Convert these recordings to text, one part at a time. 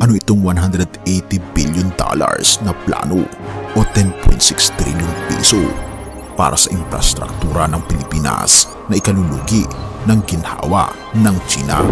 Ano itong 180 billion dollars na plano o 10.6 trillion piso para sa infrastruktura ng Pilipinas na ikalulugi ng ginhawa ng China?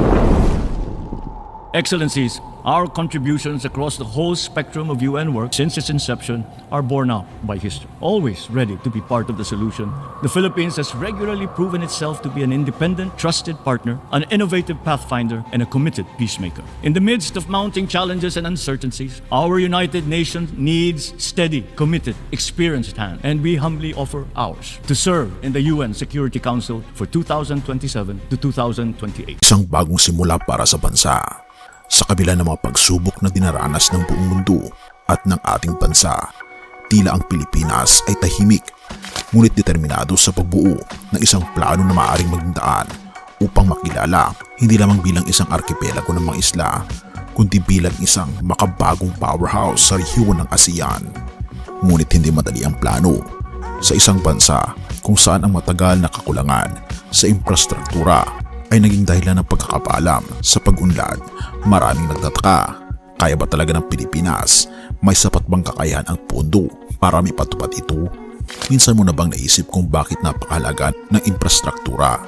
Excellencies, our contributions across the whole spectrum of UN work since its inception are borne out by history. Always ready to be part of the solution, the Philippines has regularly proven itself to be an independent, trusted partner, an innovative pathfinder, and a committed peacemaker. In the midst of mounting challenges and uncertainties, our United Nations needs steady, committed, experienced hands, and we humbly offer ours to serve in the UN Security Council for 2027 to 2028. Isang bagong simula para sa bansa. Sa kabila ng mga pagsubok na dinaranas ng buong mundo at ng ating bansa, tila ang Pilipinas ay tahimik ngunit determinado sa pagbuo ng isang plano na maaaring maging daan upang makilala hindi lamang bilang isang arkipelago ng mga isla, kundi bilang isang makabagong powerhouse sa rehiyon ng ASEAN. Ngunit hindi madali ang plano sa isang bansa kung saan ang matagal na kakulangan sa infrastruktura ay naging dahilan ng pagkakapaalam sa pag-unlad. Maraming nagtataka, kaya ba talaga ng Pilipinas? May sapat bang kakayahan ang pondo para maipatupad ito? Minsan mo na bang naisip kung bakit napakahalaga ng infrastruktura?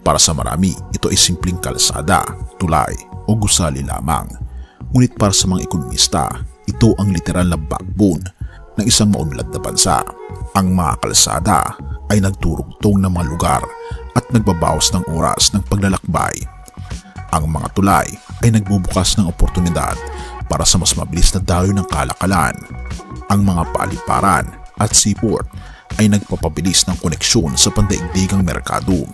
Para sa marami, ito ay simpleng kalsada, tulay o gusali lamang. Ngunit para sa mga ekonomista, ito ang literal na backbone ng isang maunlad na bansa. Ang mga kalsada ay nagturugtong ng mga lugar at nagbabawas ng oras ng paglalakbay. Ang mga tulay ay nagbubukas ng oportunidad para sa mas mabilis na daloy ng kalakalan. Ang mga paliparan at seaport ay nagpapabilis ng koneksyon sa pandaigdigang merkado.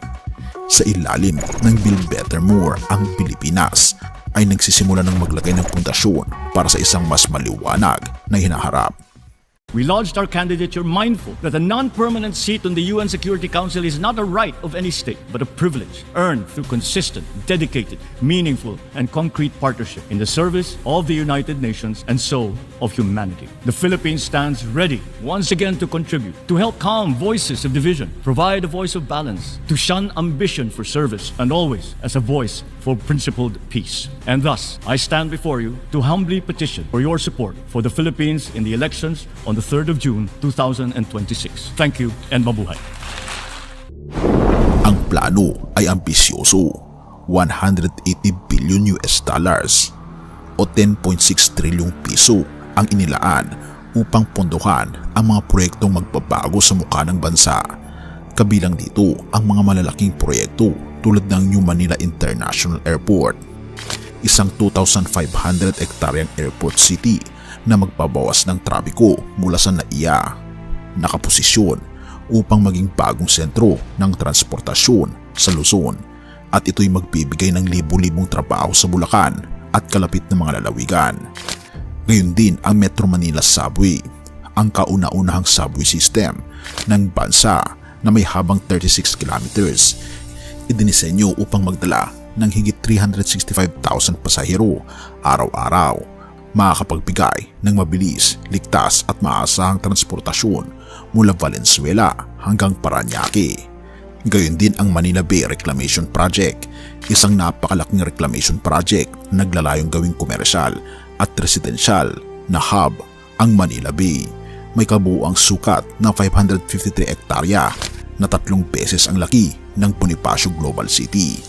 Sa ilalim ng Build Better More, ang Pilipinas ay nagsisimula ng maglagay ng pundasyon para sa isang mas maliwanag na hinaharap. We lodged our candidature mindful that a non-permanent seat on the UN Security Council is not a right of any state, but a privilege earned through consistent, dedicated, meaningful, and concrete partnership in the service of the United Nations and so of humanity. The Philippines stands ready once again to contribute, to help calm voices of division, provide a voice of balance, to shun ambition for service, and always as a voice for principled peace. And thus, I stand before you to humbly petition for your support for the Philippines in the elections on the 3rd of June 2026. Thank you and mabuhay. Ang plano ay ambisyoso, 180 billion US dollars o 10.6 trilyong piso ang inilaan upang pondohan ang mga proyektong magbabago sa mukha ng bansa. Kabilang dito ang mga malalaking proyekto tulad ng New Manila International Airport, isang 2,500 hektaryang airport city na magbabawas ng trapiko mula sa NAIA, nakaposisyon upang maging bagong sentro ng transportasyon sa Luzon, at ito'y magbibigay ng libu-libong trabaho sa Bulacan at kalapit na mga lalawigan. Ngayon din ang Metro Manila Subway, ang kauna-unahang subway system ng bansa na may habang 36 kilometers. Idinisenyo upang magdala ng higit 365,000 pasahero araw-araw, makakapagbigay ng mabilis, ligtas at maasahang transportasyon mula Valenzuela hanggang Parañaque. Gayon din ang Manila Bay Reclamation Project, isang napakalaking reclamation project na naglalayong gawing komersyal at residential na hub ang Manila Bay. May kabuuang sukat na 553 hektarya na 3 beses ang laki ng Bonifacio Global City.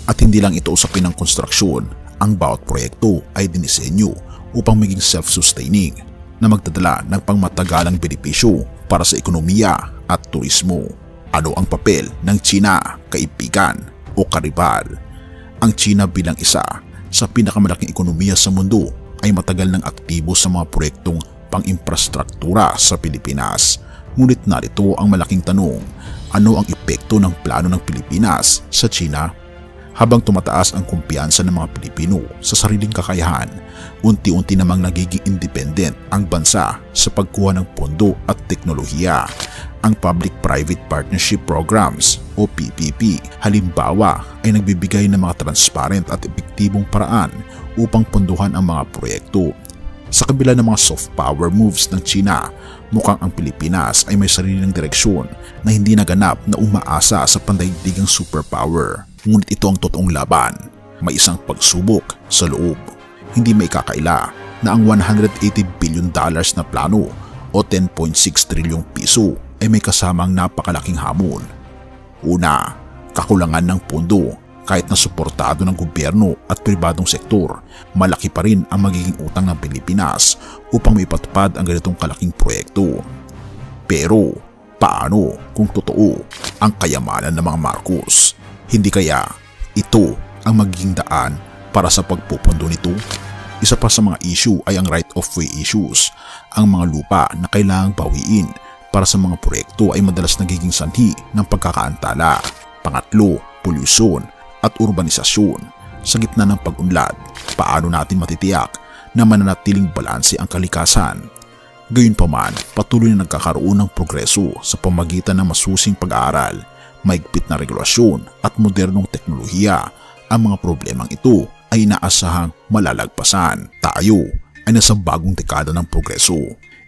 At hindi lang ito usapin ng konstruksyon, ang bawat proyekto ay dinisenyo upang maging self-sustaining na magdadala ng pangmatagalang benepisyo para sa ekonomiya at turismo. Ano ang papel ng China, kaibigan o karibal? Ang China bilang isa sa pinakamalaking ekonomiya sa mundo ay matagal ng aktibo sa mga proyektong pang-infrastruktura sa Pilipinas. Ngunit narito ang malaking tanong, ano ang epekto ng plano ng Pilipinas sa China? Habang tumataas ang kumpiyansa ng mga Pilipino sa sariling kakayahan, unti-unti namang nagiging independent ang bansa sa pagkuha ng pondo at teknolohiya. Ang Public-Private Partnership Programs o PPP halimbawa ay nagbibigay ng mga transparent at epektibong paraan upang pondohan ang mga proyekto. Sa kabila ng mga soft power moves ng China, mukhang ang Pilipinas ay may sariling direksyon na hindi naganap na umaasa sa pandaigdigang superpower. Ngunit ito ang totoong laban, may isang pagsubok sa loob. hindi may kakaila na ang $180 billion na plano o 10.6 trilyong piso ay may kasamang napakalaking hamon. Una, kakulangan ng pondo. Kahit na suportado ng gobyerno at pribadong sektor, malaki pa rin ang magiging utang ng Pilipinas upang maipatupad ang ganitong kalaking proyekto. Pero paano kung totoo ang kayamanan ng mga Marcos? Hindi kaya ito ang magiging daan para sa pagpupundo nito? Isa pa sa mga issue ay ang right of way issues. Ang mga lupa na kailangang bawiin para sa mga proyekto ay madalas nagiging sanhi ng pagkakaantala. Pangatlo, polusyon at urbanisasyon. Sa gitna ng pag-unlad, paano natin matitiyak na mananatiling balanse ang kalikasan? Gayunpaman, patuloy na nagkakaroon ng progreso sa pamagitan ng masusing pag-aaral, maigpit na regulasyon at modernong teknolohiya. Ang mga problemang ito ay inaasahang malalagpasan. Tayo ay nasa bagong dekada ng progreso.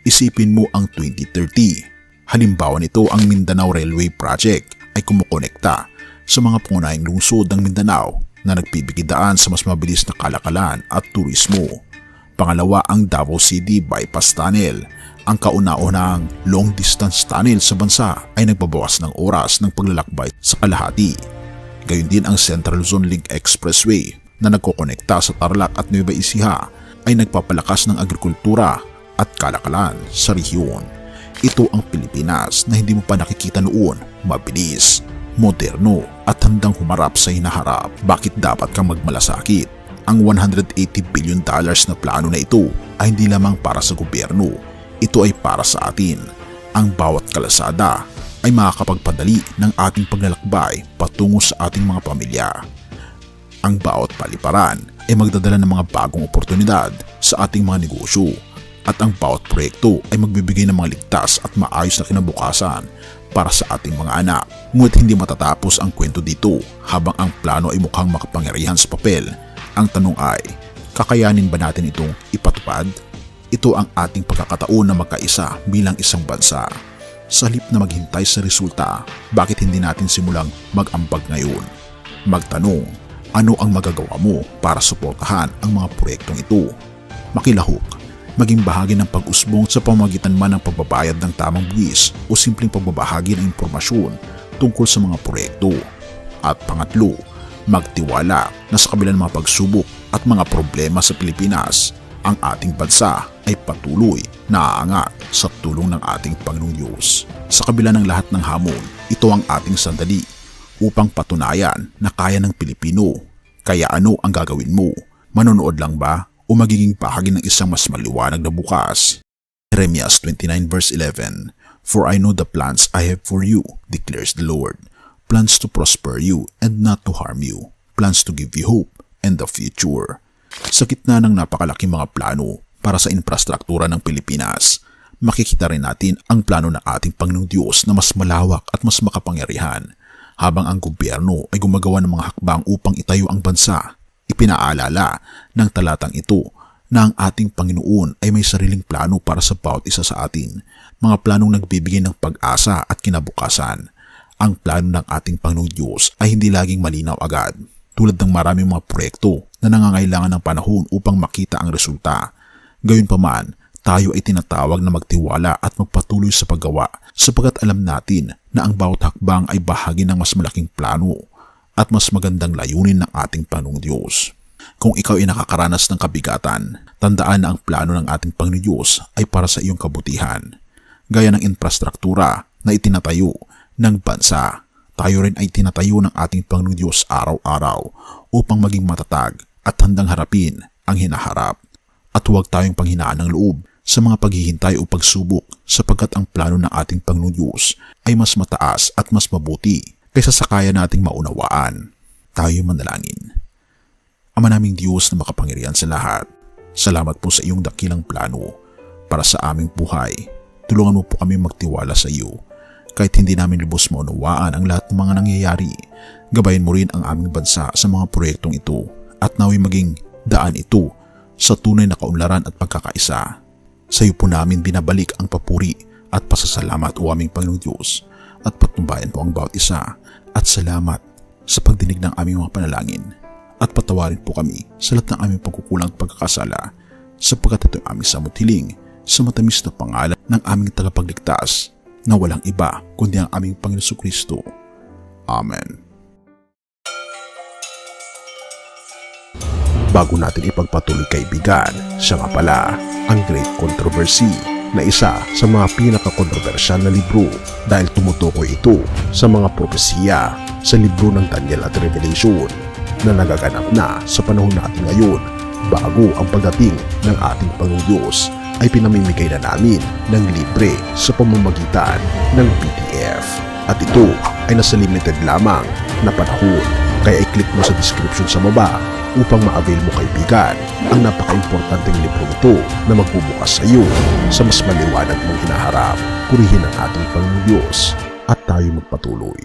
Isipin mo ang 2030. Halimbawa nito ang Mindanao Railway Project ay kumukonekta sa mga pangunahing lungsod ng Mindanao na nagbibigay daan sa mas mabilis na kalakalan at turismo. Pangalawa, ang Davao City Bypass Tunnel. Ang kauna-unahang long-distance tunnel sa bansa ay nagbabawas ng oras ng paglalakbay sa kalahati. Gayon din ang Central Luzon Link Expressway na nagkokonekta sa Tarlac at Nueva Ecija ay nagpapalakas ng agrikultura at kalakalan sa rehiyon. Ito ang Pilipinas na hindi mo pa nakikita noon, mabilis, moderno at handang humarap sa hinaharap. Bakit dapat kang magmalasakit? Ang $180 billion na plano na ito ay hindi lamang para sa gobyerno. Ito ay para sa atin. Ang bawat kalasada ay makakapagpadali ng ating paglalakbay patungo sa ating mga pamilya. Ang bawat paliparan ay magdadala ng mga bagong oportunidad sa ating mga negosyo. At ang bawat proyekto ay magbibigay ng mga ligtas at maayos na kinabukasan para sa ating mga anak. Ngunit hindi matatapos ang kwento dito habang ang plano ay mukhang makapangyarihan sa papel. Ang tanong ay, kakayanin ba natin itong ipatupad? Ito ang ating pagkakataon na magkaisa bilang isang bansa. Sa halip na maghintay sa resulta, bakit hindi natin simulang mag-ambag ngayon? Magtanong, ano ang magagawa mo para suportahan ang mga proyektong ito? Makilahok, maging bahagi ng pag-usbong sa pamamagitan man ng pagbabayad ng tamang buwis o simpleng pagbabahagi ng impormasyon tungkol sa mga proyekto. At pangatlo, magtiwala na sa kabila ng mga pagsubok at mga problema sa Pilipinas, ang ating bansa ay patuloy na aangat sa tulong ng ating Panginoong Diyos. Sa kabila ng lahat ng hamon, ito ang ating sandali upang patunayan na kaya ng Pilipino. Kaya ano ang gagawin mo? Manonood lang ba o magiging bahagi ng isang mas maliwanag na bukas? Jeremias 29 verse 11. For I know the plans I have for you, declares the Lord. Plans to prosper you and not to harm you. Plans to give you hope and the future. Sa gitna ng napakalaking mga plano para sa infrastruktura ng Pilipinas, makikita rin natin ang plano ng ating Panginoong Diyos na mas malawak at mas makapangyarihan. Habang ang gobyerno ay gumagawa ng mga hakbang upang itayo ang bansa, ipinaalala ng talatang ito na ang ating Panginoon ay may sariling plano para sa bawat isa sa atin, mga planong nagbibigay ng pag-asa at kinabukasan. Ang plano ng ating Panginoong Diyos ay hindi laging malinaw agad, tulad ng maraming mga proyekto na nangangailangan ng panahon upang makita ang resulta. Gayunpaman, tayo ay tinatawag na magtiwala at magpatuloy sa paggawa sapagkat alam natin na ang bawat hakbang ay bahagi ng mas malaking plano at mas magandang layunin ng ating Panginoong Diyos. Kung ikaw ay nakakaranas ng kabigatan, tandaan na ang plano ng ating Panginoong Diyos ay para sa iyong kabutihan. Gaya ng infrastruktura na itinatayo ng bansa, tayo rin ay tinatayo ng ating Panginoong Diyos araw-araw upang maging matatag at handang harapin ang hinaharap. At huwag tayong panghinaan ng loob sa mga paghihintay o pagsubok sapagkat ang plano ng ating Panginoong Diyos ay mas mataas at mas mabuti kaysa sa kaya nating maunawaan. Tayo manalangin. Ama naming Diyos na makapangyarihan sa lahat, salamat po sa iyong dakilang plano para sa aming buhay. Tulungan mo po kami magtiwala sa iyo. Kahit hindi namin lubos maunawaan ang lahat ng mga nangyayari, gabayan mo rin ang aming bansa sa mga proyektong ito at naway maging daan ito sa tunay na kaunlaran at pagkakaisa. Sa iyo po namin binabalik ang papuri at pasasalamat o aming Panginoong Diyos at patnubayan po ang bawat isa at salamat sa pagdinig ng aming mga panalangin. at patawarin po kami sa lahat ng aming pagkukulang at pagkakasala sapagkat ito ang aming samot hiling sa matamis na pangalan ng aming tagapagligtas na walang iba kundi ang aming Panginoon Jesucristo. Amen. Bago natin ipagpatuloy kaibigan, siya nga pala ang Great Controversy na isa sa mga pinaka-kontrobersyal na libro dahil tumutukoy ito sa mga propesiya sa libro ng Daniel at Revelation na nagaganap na sa panahon natin ngayon bago ang pagdating ng ating Panginoong Diyos ay pinamimigay na namin ng libre sa pamamagitan ng PDF. At ito ay nasa limited lamang na panahon kaya i-click mo sa description sa baba upang ma-avail mo kaibigan ang napaka-importanteng libro ito na magbubukas sa iyo sa mas maliwanag mong hinaharap. Purihin ang ating Panginoong Diyos at tayo magpatuloy.